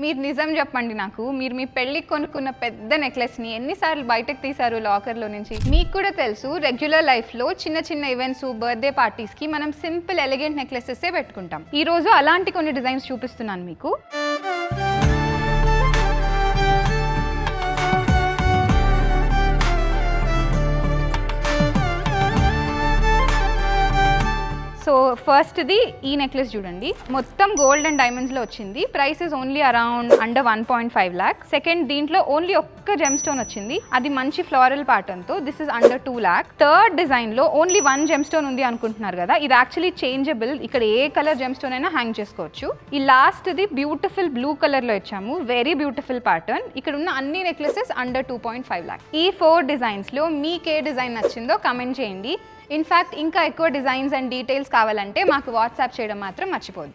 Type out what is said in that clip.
మీరు నిజం చెప్పండి నాకు, మీరు మీ పెళ్ళికి కొనుక్కున్న పెద్ద నెక్లెస్ని ఎన్నిసార్లు బయటకు తీశారు లాకర్లో నుంచి? మీకు కూడా తెలుసు, రెగ్యులర్ లైఫ్లో చిన్న చిన్న ఈవెంట్స్, బర్త్డే పార్టీస్కి మనం సింపుల్ ఎలిగెంట్ నెక్లెసెసే పెట్టుకుంటాం. ఈరోజు అలాంటి కొన్ని డిజైన్స్ చూపిస్తున్నాను మీకు. సో ఫస్ట్ది ఈ నెక్లెస్ చూడండి, మొత్తం గోల్డ్ అండ్ డైమండ్స్లో వచ్చింది. Price is only around under 1.5 lakh. Second దీంట్లో ఓన్లీ ఒక్క జెమ్ స్టోన్ వచ్చింది, అది మంచి ఫ్లోరల్ ప్యాటర్న్తో. This is under 2 lakh. Third డిజైన్లో ఓన్లీ 1 జెమ్ స్టోన్ ఉంది అనుకుంటున్నారు కదా, ఇది యాక్చువల్లీ చేంజబుల్. ఇక్కడ ఏ కలర్ జెమ్ స్టోన్ అయినా హ్యాంగ్ చేసుకోవచ్చు. ఈ లాస్ట్ది బ్యూటిఫుల్ బ్లూ కలర్లో ఇచ్చాము, వెరీ బ్యూటిఫుల్ ప్యాటర్న్. ఇక్కడ ఉన్న అన్ని నెక్లెసెస్ అండర్ 2.5 lakh. ఈ 4 డిజైన్స్లో మీకు ఏ డిజైన్ నచ్చిందో కమెంట్ చేయండి. ఇన్ఫ్యాక్ట్ ఇంకా ఎక్కువ డిజైన్స్ అండ్ డీటెయిల్స్ కావాలంటే మాకు వాట్సాప్ చేయడం మాత్రం మర్చిపోద్దు.